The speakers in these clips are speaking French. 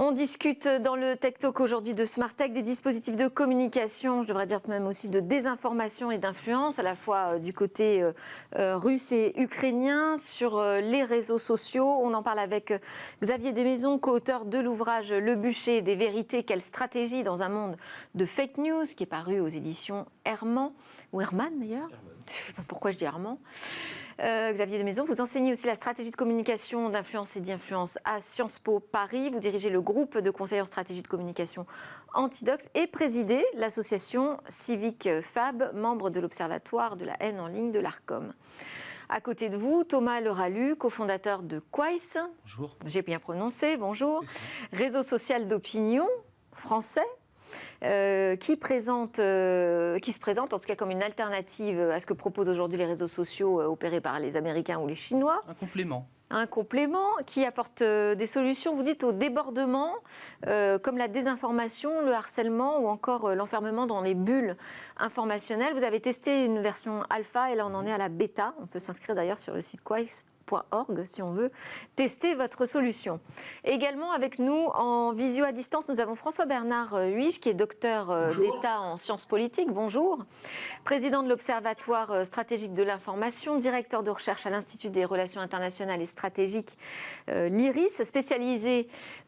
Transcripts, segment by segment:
On discute dans le Tech Talk aujourd'hui de Smart Tech, des dispositifs de communication, je devrais dire même aussi de désinformation et d'influence, à la fois du côté russe et ukrainien, sur les réseaux sociaux. On en parle avec Xavier Desmaisons, co-auteur de l'ouvrage Le bûcher des vérités, quelle stratégie dans un monde de fake news, qui est paru aux éditions Herman, ou Herman d'ailleurs, je ne sais pas pourquoi je dis Herman. Xavier Desmaisons, vous enseignez aussi la stratégie de communication, d'influence et d'influence à Sciences Po Paris. Vous dirigez le groupe de conseillers en stratégie de communication Antidox et présidez l'association Civic Fab, membre de l'Observatoire de la haine en ligne de l'ARCOM. À côté de vous, Thomas Leralu, cofondateur de Quaïs. Bonjour. J'ai bien prononcé, bonjour. Réseau social d'opinion français. Qui se présente en tout cas comme une alternative à ce que proposent aujourd'hui les réseaux sociaux opérés par les Américains ou les Chinois. Un complément. Un complément qui apporte des solutions, vous dites, au débordement, comme la désinformation, le harcèlement ou encore l'enfermement dans les bulles informationnelles. Vous avez testé une version alpha et là on en est à la bêta. On peut s'inscrire d'ailleurs sur le site Quaïs.org si on veut tester votre solution. Également avec nous en visio à distance, nous avons François-Bernard Huiche qui est docteur d'État en sciences politiques. Bonjour. Président de l'Observatoire stratégique de l'information, directeur de recherche à l'Institut des relations internationales et stratégiques, l'IRIS, spécialisé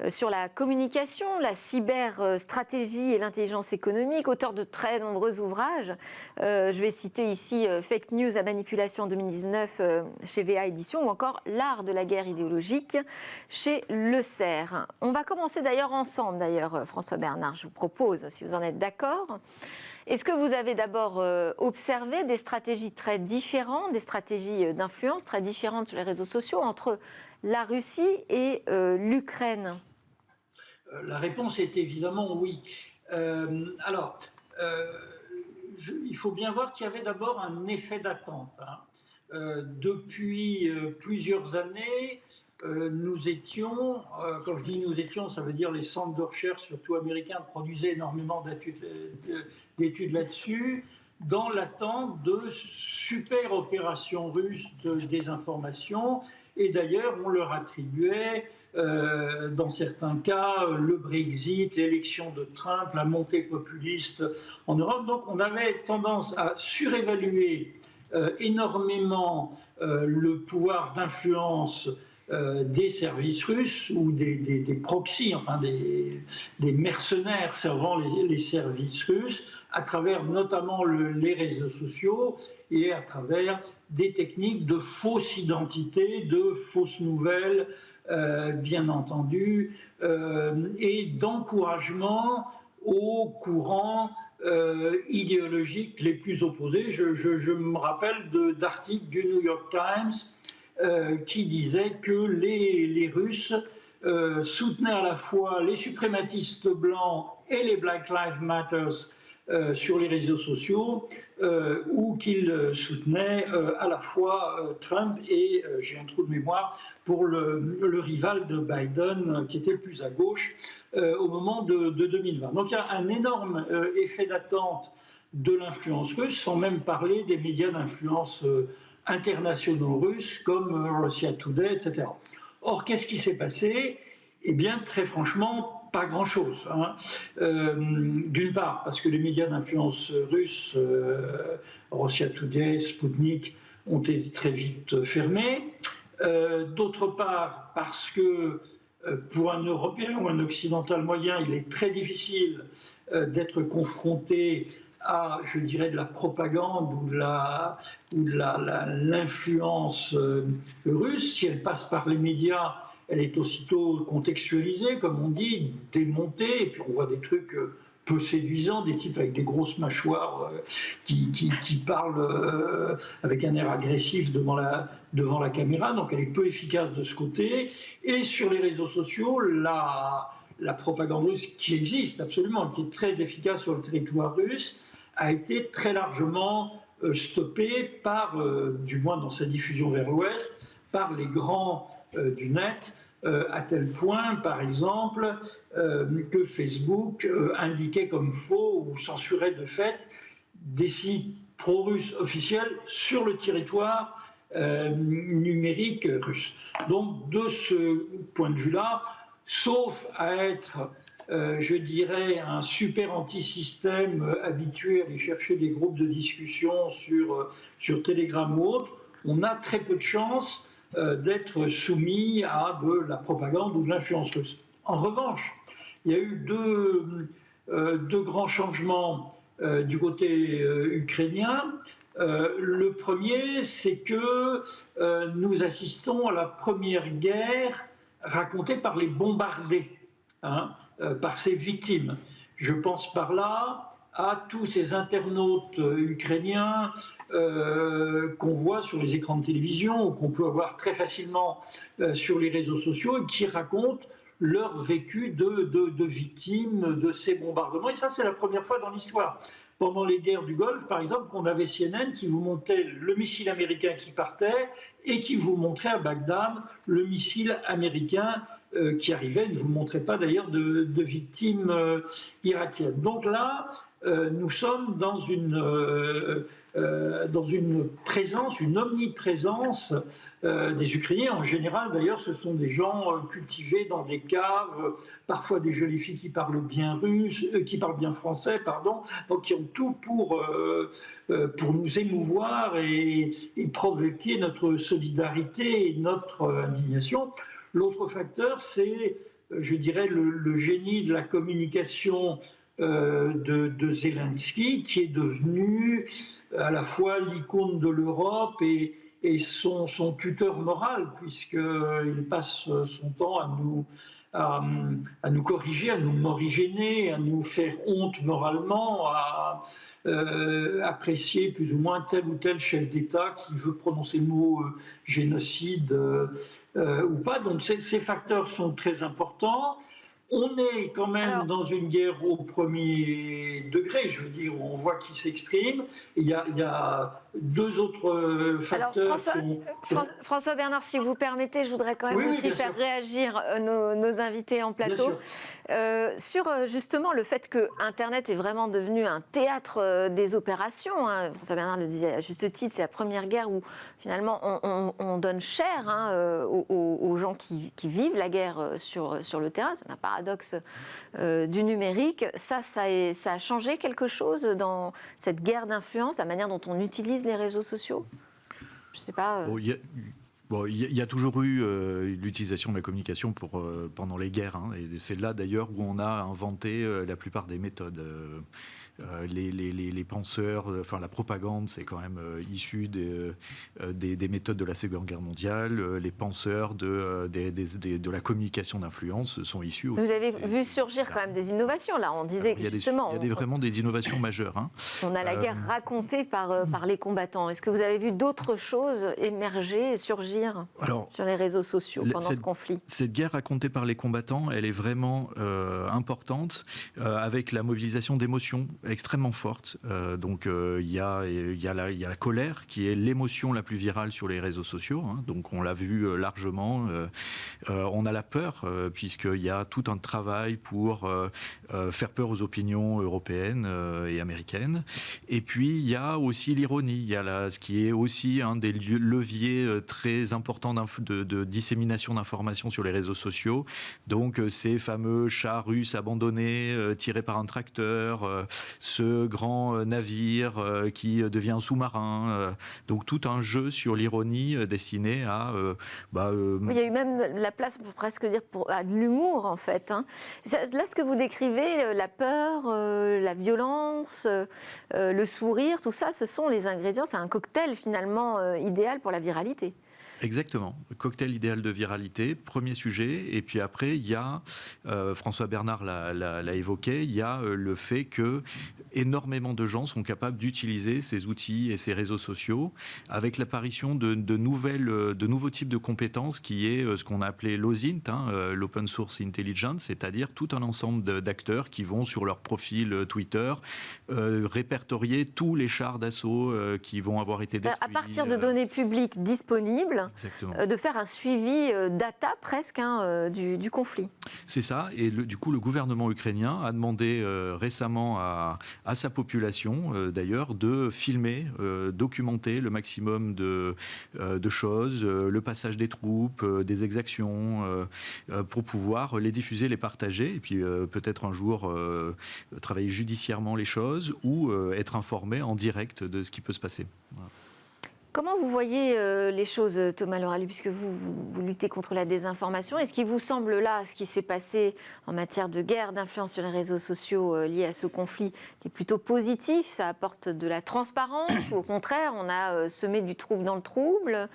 sur la communication, la cyberstratégie et l'intelligence économique, auteur de très nombreux ouvrages. Je vais citer ici Fake News à manipulation en 2019 chez VA Éditions, ou encore L'art de la guerre idéologique chez Le Cerf. On va commencer d'ailleurs ensemble, François Bernard, je vous propose, si vous en êtes d'accord. Est-ce que vous avez d'abord observé des stratégies très différentes, des stratégies d'influence très différentes sur les réseaux sociaux entre la Russie et l'Ukraine? La réponse est évidemment oui. Il faut bien voir qu'il y avait d'abord un effet d'attente. Depuis plusieurs années, nous étions, quand je dis nous étions, ça veut dire les centres de recherche, surtout américains, produisaient énormément d'études là-dessus, dans l'attente de super opérations russes de désinformation. Et d'ailleurs, on leur attribuait, dans certains cas, le Brexit, l'élection de Trump, la montée populiste en Europe. Donc on avait tendance à surévaluer énormément le pouvoir d'influence des services russes ou des proxys, enfin des mercenaires servant les services russes, à travers notamment les réseaux sociaux et à travers des techniques de fausse identité, de fausses nouvelles, bien entendu, et d'encouragement aux courants idéologiques les plus opposés. Je me rappelle d'articles du New York Times qui disaient que les Russes soutenaient à la fois les suprématistes blancs et les Black Lives Matter sur les réseaux sociaux, ou qu'ils soutenaient à la fois Trump et, j'ai un trou de mémoire, pour le rival de Biden, qui était le plus à gauche, au moment de 2020. Donc il y a un énorme effet d'attente de l'influence russe, sans même parler des médias d'influence internationaux russes, comme Russia Today, etc. Or, qu'est-ce qui s'est passé? Eh bien, très franchement, pas grand-chose. D'une part, parce que les médias d'influence russes, Russia Today, Sputnik, ont été très vite fermés. D'autre part, parce que pour un Européen ou un Occidental moyen, il est très difficile d'être confronté à, je dirais, de la propagande ou de l'influence russe. Si elle passe par les médias, elle est aussitôt contextualisée, comme on dit, démontée, et puis on voit des trucs peu séduisants, des types avec des grosses mâchoires qui parlent avec un air agressif devant la caméra, donc elle est peu efficace de ce côté. Et sur les réseaux sociaux, la propagande russe qui existe absolument, qui est très efficace sur le territoire russe, a été très largement stoppée par, du moins dans sa diffusion vers l'Ouest, par les grands du net, à tel point, par exemple, que Facebook indiquait comme faux ou censurait de fait des sites pro-russes officiels sur le territoire numérique russe. Donc, de ce point de vue-là, sauf à être, je dirais, un super anti-système habitué à aller chercher des groupes de discussion sur Telegram ou autre, on a très peu de chances d'être soumis à de la propagande ou de l'influence russe. En revanche, il y a eu deux grands changements du côté ukrainien. Le premier, c'est que nous assistons à la première guerre racontée par les bombardés, par ses victimes. Je pense par là à tous ces internautes ukrainiens qu'on voit sur les écrans de télévision ou qu'on peut voir très facilement sur les réseaux sociaux et qui racontent leur vécu de victimes de ces bombardements. Et ça, c'est la première fois dans l'histoire. Pendant les guerres du Golfe, par exemple, on avait CNN qui vous montrait le missile américain qui partait et qui vous montrait à Bagdad le missile américain qui arrivait. Il ne vous montrait pas d'ailleurs de victimes irakiennes. Donc là, nous sommes dans une présence, une omniprésence des Ukrainiens. En général, d'ailleurs, ce sont des gens cultivés dans des caves, parfois des jolies filles qui parlent bien russe, qui parlent bien français, pardon, donc qui ont tout pour nous émouvoir et provoquer notre solidarité et notre indignation. L'autre facteur, c'est, je dirais, le génie de la communication de Zelensky, qui est devenu à la fois l'icône de l'Europe et son tuteur moral, puisqu'il passe son temps à nous corriger, à nous morigéner, à nous faire honte moralement, à apprécier plus ou moins tel ou tel chef d'État qui veut prononcer le mot génocide ou pas. Donc ces facteurs sont très importants. On est quand même dans une guerre au premier degré, je veux dire, où on voit qui s'exprime. Il y a deux autres facteurs. Alors, François Bernard, si vous permettez, je voudrais quand même aussi faire réagir nos invités en plateau sur justement le fait que Internet est vraiment devenu un théâtre des opérations. François Bernard le disait à juste titre, c'est la première guerre où finalement on donne cher aux gens qui vivent la guerre sur le terrain. C'est un paradoxe du numérique. Ça a changé quelque chose dans cette guerre d'influence, la manière dont on utilise les réseaux sociaux? Je ne sais pas. Il y a toujours eu l'utilisation de la communication pendant les guerres. Et c'est là d'ailleurs où on a inventé la plupart des méthodes. Les penseurs, enfin la propagande, c'est quand même issu des méthodes de la Seconde Guerre mondiale. Les penseurs de la communication d'influence sont issus. Vous avez vu surgir quand même des innovations là. On disait justement. Il y a vraiment des innovations majeures. On a la guerre racontée par les combattants. Est-ce que vous avez vu d'autres choses émerger et surgir sur les réseaux sociaux pendant ce conflit? Cette guerre racontée par les combattants, elle est vraiment importante avec la mobilisation d'émotions extrêmement forte. Donc il y a la colère qui est l'émotion la plus virale sur les réseaux sociaux. Donc on l'a vu largement. On a la peur puisqu'il y a tout un travail pour faire peur aux opinions européennes et américaines. Et puis il y a aussi l'ironie. Il y a ce qui est aussi un des leviers très importants de dissémination d'informations sur les réseaux sociaux. Donc ces fameux chars russes abandonnés tirés par un tracteur, ce grand navire qui devient un sous-marin. Donc tout un jeu sur l'ironie destiné à... Il y a eu même la place, pour presque dire, à de l'humour en fait. Là, ce que vous décrivez, la peur, la violence, le sourire, tout ça, ce sont les ingrédients, c'est un cocktail finalement idéal pour la viralité. Exactement. Cocktail idéal de viralité, premier sujet. Et puis après, il y a, François Bernard l'a évoqué, il y a le fait que énormément de gens sont capables d'utiliser ces outils et ces réseaux sociaux avec l'apparition de nouveaux types de compétences qui est ce qu'on a appelé l'OSINT, l'Open Source Intelligence, c'est-à-dire tout un ensemble d'acteurs qui vont sur leur profil Twitter répertorier tous les chars d'assaut qui vont avoir été détruits. À partir de données publiques disponibles, de faire un suivi data presque du conflit. C'est ça, et du coup le gouvernement ukrainien a demandé récemment à sa population d'ailleurs de filmer, documenter le maximum de choses, le passage des troupes, des exactions, pour pouvoir les diffuser, les partager, et puis peut-être un jour travailler judiciairement les choses ou être informé en direct de ce qui peut se passer. Voilà. Comment vous voyez les choses, Thomas Leroy, puisque vous luttez contre la désinformation? Est-ce qu'il vous semble là, ce qui s'est passé en matière de guerre d'influence sur les réseaux sociaux liés à ce conflit, qui est plutôt positif? Ça apporte de la transparence ou au contraire, on a semé du trouble dans le trouble?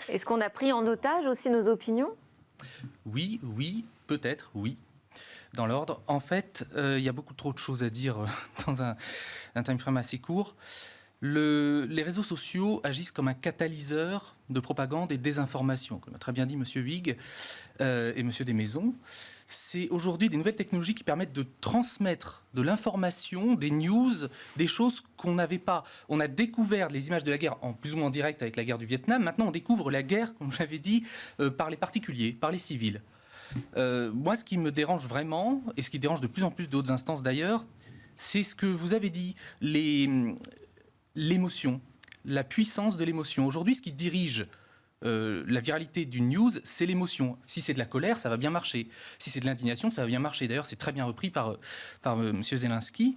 Est-ce qu'on a pris en otage aussi nos opinions? Oui, peut-être, oui. Dans l'ordre. En fait, il y a beaucoup trop de choses à dire dans un time frame assez court. Les réseaux sociaux agissent comme un catalyseur de propagande et de désinformation, comme a très bien dit M. Huyghe et M. Desmaisons. C'est aujourd'hui des nouvelles technologies qui permettent de transmettre de l'information, des news, des choses qu'on n'avait pas. On a découvert les images de la guerre en plus ou moins en direct avec la guerre du Vietnam. Maintenant, on découvre la guerre, comme je l'avais dit, par les particuliers, par les civils. Moi, ce qui me dérange vraiment, et ce qui dérange de plus en plus d'autres instances d'ailleurs, c'est ce que vous avez dit, l'émotion, la puissance de l'émotion. Aujourd'hui, ce qui dirige la viralité d'une news, c'est l'émotion. Si c'est de la colère, ça va bien marcher. Si c'est de l'indignation, ça va bien marcher. D'ailleurs, c'est très bien repris par M. Zelensky.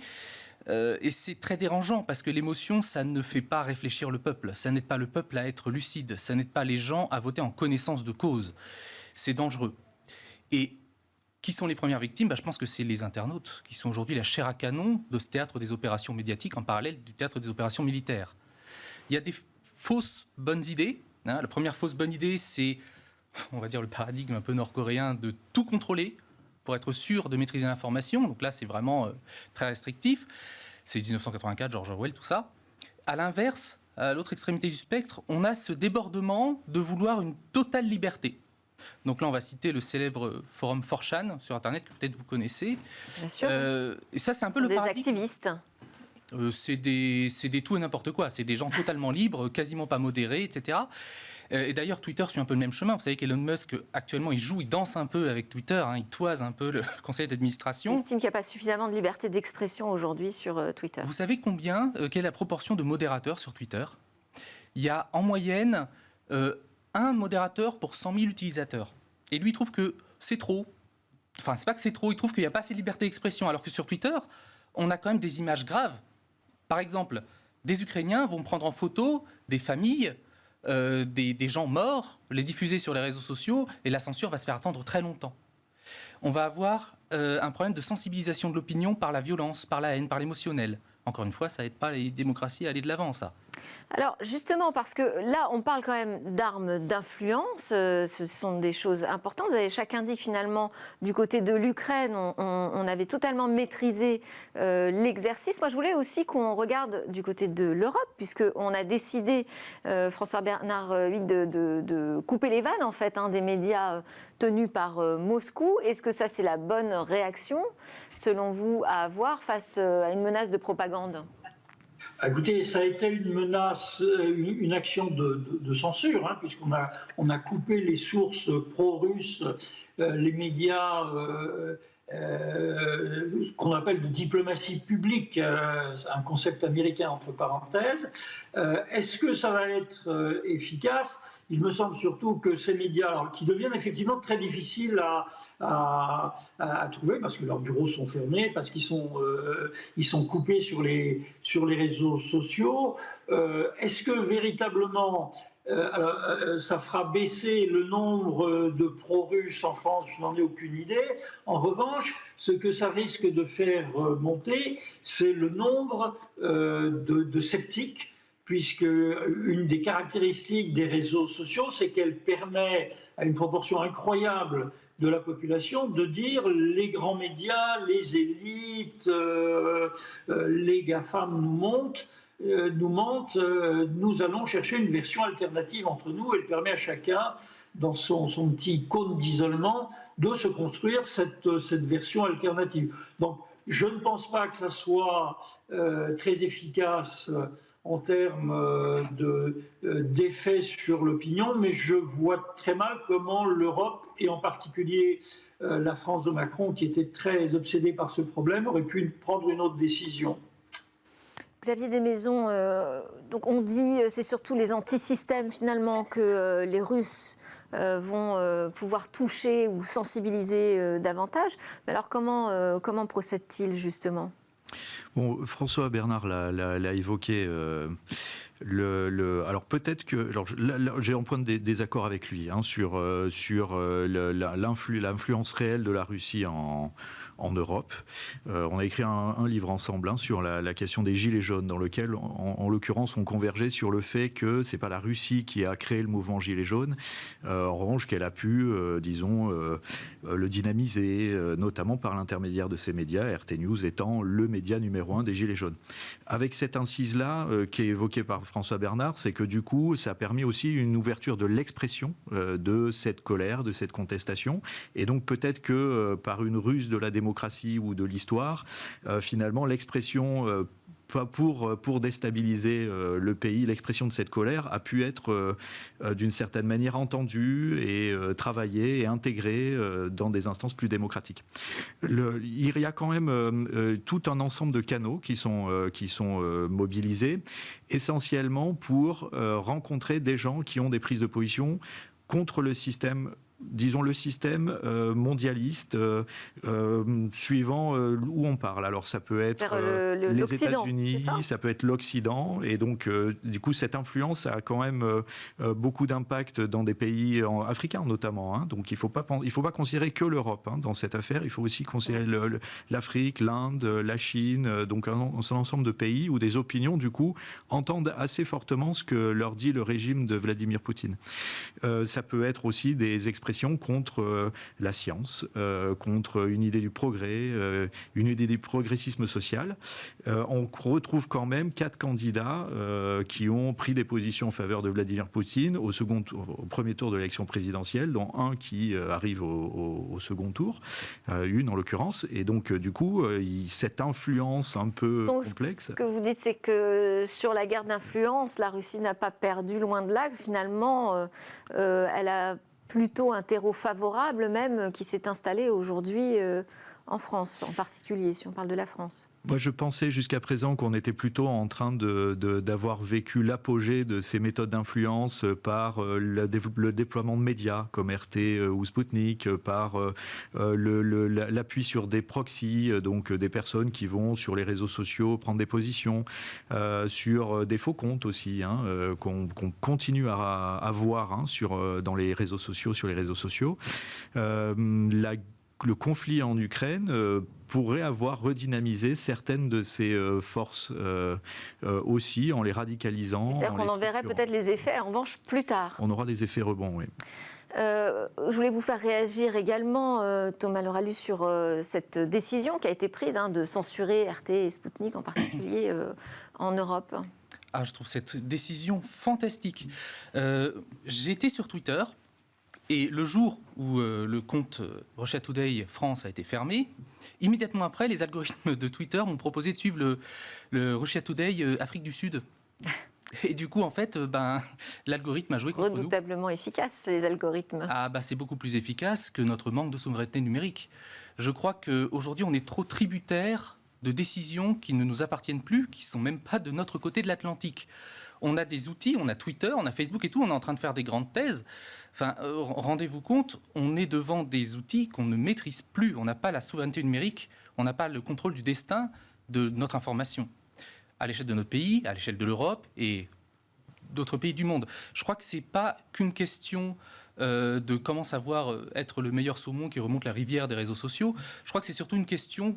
Et c'est très dérangeant parce que l'émotion, ça ne fait pas réfléchir le peuple. Ça n'aide pas le peuple à être lucide. Ça n'aide pas les gens à voter en connaissance de cause. C'est dangereux. Et qui sont les premières victimes? Je pense que c'est les internautes qui sont aujourd'hui la chair à canon de ce théâtre des opérations médiatiques en parallèle du théâtre des opérations militaires. Il y a des fausses bonnes idées. La première fausse bonne idée, c'est, on va dire, le paradigme un peu nord-coréen de tout contrôler pour être sûr de maîtriser l'information. Donc là, c'est vraiment très restrictif. C'est 1984, George Orwell, tout ça. À l'inverse, à l'autre extrémité du spectre, on a ce débordement de vouloir une totale liberté. Donc là, on va citer le célèbre forum 4chan sur Internet, que peut-être vous connaissez. Bien sûr. Et ça, c'est un peu le paradigme. Des activistes. C'est des tout et n'importe quoi. C'est des gens totalement libres, quasiment pas modérés, etc. Et d'ailleurs, Twitter suit un peu le même chemin. Vous savez qu'Elon Musk, actuellement, il danse un peu avec Twitter. Il toise un peu le conseil d'administration. Il estime qu'il n'y a pas suffisamment de liberté d'expression aujourd'hui sur Twitter. Vous savez quelle est la proportion de modérateurs sur Twitter? Il y a en moyenne un modérateur pour 100 000 utilisateurs. Et lui, il trouve que c'est trop. Enfin, c'est pas que c'est trop, il trouve qu'il n'y a pas assez de liberté d'expression. Alors que sur Twitter, on a quand même des images graves. Par exemple, des Ukrainiens vont prendre en photo des familles, des gens morts, les diffuser sur les réseaux sociaux, et la censure va se faire attendre très longtemps. On va avoir un problème de sensibilisation de l'opinion par la violence, par la haine, par l'émotionnel. Encore une fois, ça n'aide pas les démocraties à aller de l'avant, ça. Alors justement, parce que là, on parle quand même d'armes d'influence, ce sont des choses importantes. Vous avez chacun dit finalement, du côté de l'Ukraine, on avait totalement maîtrisé l'exercice. Moi, je voulais aussi qu'on regarde du côté de l'Europe, puisqu'on a décidé, François-Bernard Huyghe, de couper les vannes, en fait, des médias tenus par Moscou. Est-ce que ça, c'est la bonne réaction, selon vous, à avoir face à une menace de propagande ? Écoutez, ça a été une menace, une action de censure, puisqu'on a coupé les sources pro-russes, les médias, ce qu'on appelle de diplomatie publique, un concept américain entre parenthèses. Est-ce que ça va être efficace ? Il me semble surtout que ces médias, qui deviennent effectivement très difficiles à trouver, parce que leurs bureaux sont fermés, parce qu'ils sont coupés sur les réseaux sociaux, est-ce que véritablement ça fera baisser le nombre de pro-russes en France? Je n'en ai aucune idée. En revanche, ce que ça risque de faire monter, c'est le nombre de sceptiques, puisque une des caractéristiques des réseaux sociaux, c'est qu'elle permet à une proportion incroyable de la population de dire les grands médias, les élites, les GAFAM nous mentent, nous allons chercher une version alternative entre nous. Elle permet à chacun, dans son petit cône d'isolement, de se construire cette version alternative. Donc, je ne pense pas que ça soit très efficace en termes d'effet sur l'opinion, mais je vois très mal comment l'Europe, et en particulier la France de Macron, qui était très obsédée par ce problème, aurait pu prendre une autre décision. Xavier Desmaisons, donc on dit c'est surtout les antisystèmes finalement que les Russes vont pouvoir toucher ou sensibiliser davantage. Mais alors comment procède-t-il justement ? Bon, François Bernard l'a évoqué. Alors peut-être que j'ai un point de désaccord avec lui sur l'influence réelle de la Russie en Europe. On a écrit un livre ensemble sur la question des Gilets jaunes, dans lequel, en l'occurrence, on convergeait sur le fait que c'est pas la Russie qui a créé le mouvement Gilets jaunes, en revanche qu'elle a pu, le dynamiser, notamment par l'intermédiaire de ces médias, RT News étant le média numéro 1 des Gilets jaunes. Avec cette incise-là, qui est évoquée par François Bernard, c'est que du coup, ça a permis aussi une ouverture de l'expression de cette colère, de cette contestation, et donc peut-être que par une ruse de la démocratie ou de l'histoire, finalement l'expression pour déstabiliser le pays, l'expression de cette colère a pu être d'une certaine manière entendue et travaillée et intégrée dans des instances plus démocratiques. Il y a quand même tout un ensemble de canaux qui sont mobilisés, essentiellement pour rencontrer des gens qui ont des prises de position contre le système, disons le système mondialiste, suivant où on parle. Alors ça peut être les États-Unis, ça peut être l'Occident, et donc du coup cette influence a quand même beaucoup d'impact dans des pays africains notamment. Donc il faut pas considérer que l'Europe dans cette affaire. Il faut aussi considérer l'Afrique, l'Inde, la Chine, donc un ensemble de pays où des opinions du coup entendent assez fortement ce que leur dit le régime de Vladimir Poutine. Ça peut être aussi des expressions contre la science, contre une idée du progrès, une idée du progressisme social. On retrouve quand même 4 candidats qui ont pris des positions en faveur de Vladimir Poutine au premier tour de l'élection présidentielle, dont un qui arrive au second tour, une en l'occurrence. Et donc, du coup, cette influence un peu complexe... Ce que vous dites, c'est que sur la guerre d'influence, la Russie n'a pas perdu, loin de là. Finalement, elle a plutôt un terreau favorable même qui s'est installé aujourd'hui en France, en particulier, si on parle de la France. Moi, je pensais jusqu'à présent qu'on était plutôt en train d'avoir vécu l'apogée de ces méthodes d'influence par le déploiement de médias comme RT ou Sputnik, par l'appui sur des proxys, donc des personnes qui vont sur les réseaux sociaux prendre des positions, sur des faux comptes aussi, qu'on continue à voir dans les réseaux sociaux, sur les réseaux sociaux. Le conflit en Ukraine pourrait avoir redynamisé certaines de ces forces aussi en les radicalisant. C'est-à-dire qu'on en verrait peut-être les effets, en revanche, plus tard. On aura des effets rebonds, oui. Je voulais vous faire réagir également, Thomas Leralus, sur cette décision qui a été prise de censurer RT et Sputnik en particulier en Europe. Je trouve cette décision fantastique. J'étais sur Twitter. Et le jour où le compte Russia Today France a été fermé, immédiatement après, les algorithmes de Twitter m'ont proposé de suivre le Russia Today Afrique du Sud. Et du coup, en fait, l'algorithme a joué contre nous. Redoutablement efficace, les algorithmes. C'est beaucoup plus efficace que notre manque de souveraineté numérique. Je crois qu'aujourd'hui, on est trop tributaire de décisions qui ne nous appartiennent plus, qui ne sont même pas de notre côté de l'Atlantique. On a des outils, on a Twitter, on a Facebook et tout, on est en train de faire des grandes thèses. Rendez-vous compte, on est devant des outils qu'on ne maîtrise plus. On n'a pas la souveraineté numérique, on n'a pas le contrôle du destin de notre information. À l'échelle de notre pays, à l'échelle de l'Europe et d'autres pays du monde. Je crois que ce n'est pas qu'une question de comment savoir être le meilleur saumon qui remonte la rivière des réseaux sociaux. Je crois que c'est surtout une question,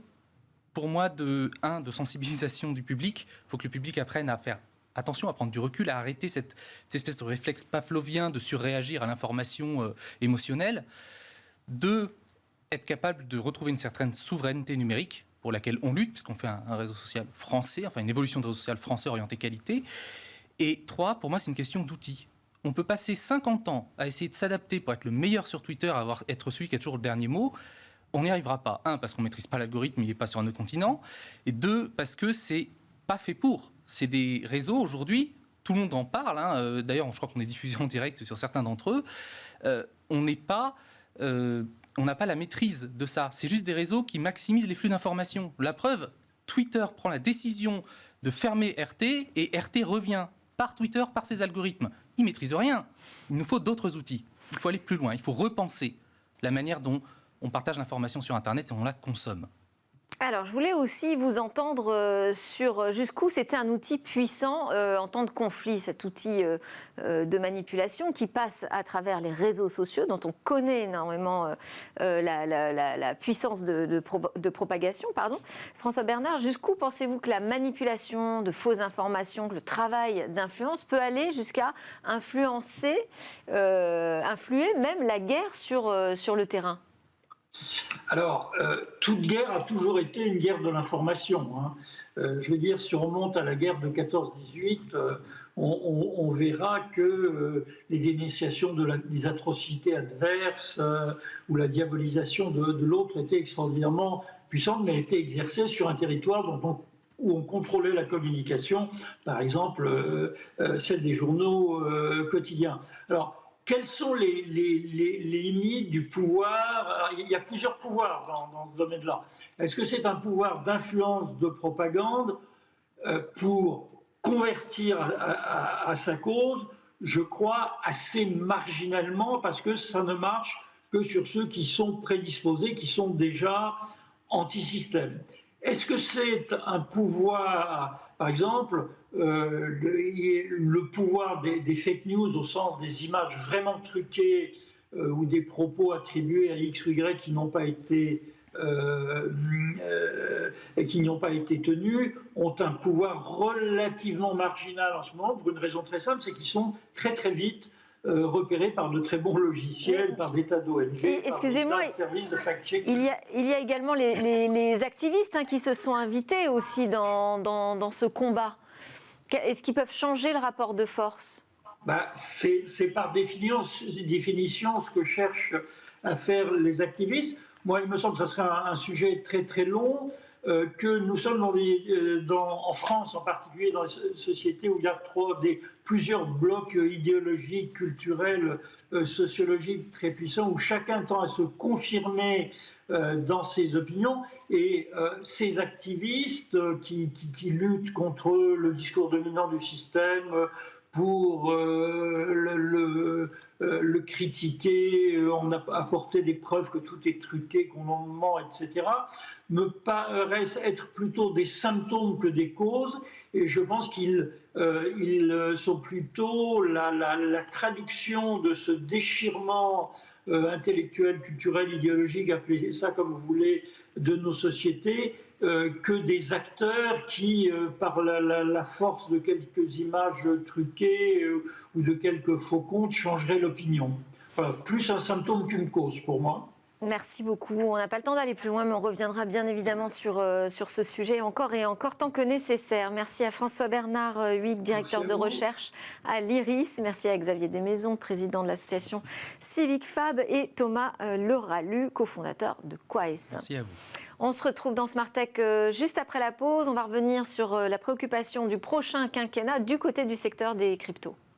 pour moi, de sensibilisation du public. Il faut que le public apprenne à faire attention, à prendre du recul, à arrêter cette espèce de réflexe pavlovien de surréagir à l'information émotionnelle. 2, être capable de retrouver une certaine souveraineté numérique pour laquelle on lutte, puisqu'on fait un réseau social français, une évolution de réseau social français orienté qualité. Et 3, pour moi, c'est une question d'outils. On peut passer 50 ans à essayer de s'adapter pour être le meilleur sur Twitter, être celui qui a toujours le dernier mot. On n'y arrivera pas. 1, parce qu'on ne maîtrise pas l'algorithme, il n'est pas sur un autre continent. Et 2, parce que c'est pas fait pour. C'est des réseaux aujourd'hui, tout le monde en parle. Hein, d'ailleurs, je crois qu'on est diffusé en direct sur certains d'entre eux. On n'a pas la maîtrise de ça. C'est juste des réseaux qui maximisent les flux d'informations. La preuve, Twitter prend la décision de fermer RT et RT revient par Twitter, par ses algorithmes. Ils ne maîtrisent rien. Il nous faut d'autres outils. Il faut aller plus loin. Il faut repenser la manière dont on partage l'information sur Internet et on la consomme. Alors, je voulais aussi vous entendre sur jusqu'où c'était un outil puissant en temps de conflit, cet outil de manipulation qui passe à travers les réseaux sociaux, dont on connaît énormément la puissance de propagation. François Bernard, jusqu'où pensez-vous que la manipulation de fausses informations, que le travail d'influence peut aller jusqu'à influer même la guerre sur le terrain ? Alors, toute guerre a toujours été une guerre de l'information. Hein. Je veux dire, si on remonte à la guerre de 14-18, on verra que les dénonciations des atrocités adverses ou la diabolisation de l'autre étaient extraordinairement puissantes, mais étaient exercées sur un territoire où on contrôlait la communication, par exemple celle des journaux quotidiens. Alors, quelles sont les limites du pouvoir ? Alors, il y a plusieurs pouvoirs dans ce domaine-là. Est-ce que c'est un pouvoir d'influence de propagande pour convertir à sa cause ? Je crois assez marginalement, parce que ça ne marche que sur ceux qui sont prédisposés, qui sont déjà anti-système. Est-ce que c'est un pouvoir, par exemple, le pouvoir des fake news au sens des images vraiment truquées ou des propos attribués à X ou Y qui n'ont pas été tenus, ont un pouvoir relativement marginal en ce moment, pour une raison très simple, c'est qu'ils sont très très vite repérés par de très bons logiciels, par des tas d'ONG, excusez-moi, par des services de fact-check. Il y a également les activistes qui se sont invités aussi dans ce combat. Est-ce qu'ils peuvent changer le rapport de force ? C'est par définition ce que cherchent à faire les activistes. Moi, il me semble que ce serait un sujet très très long, que nous sommes en France en particulier, dans les sociétés où il y a plusieurs blocs idéologiques, culturels, sociologiques très puissants, où chacun tend à se confirmer dans ses opinions, et ces activistes qui luttent contre le discours dominant du système, pour le critiquer, on a apporté des preuves que tout est truqué, qu'on en ment, etc., me paraissent être plutôt des symptômes que des causes, et je pense qu'ils sont plutôt la traduction de ce déchirement intellectuel, culturel, idéologique, appelez ça comme vous voulez, de nos sociétés, que des acteurs qui, par la force de quelques images truquées ou de quelques faux comptes, changeraient l'opinion. Voilà, plus un symptôme qu'une cause pour moi. Merci beaucoup. On n'a pas le temps d'aller plus loin, mais on reviendra bien évidemment sur ce sujet encore et encore tant que nécessaire. Merci à François Bernard Huyck, directeur de recherche à l'IRIS. Merci à Xavier Desmaisons, président de l'association Civic Fab, et Thomas Leralu, cofondateur de Quaes. Merci à vous. On se retrouve dans Smart Tech juste après la pause. On va revenir sur la préoccupation du prochain quinquennat du côté du secteur des cryptos.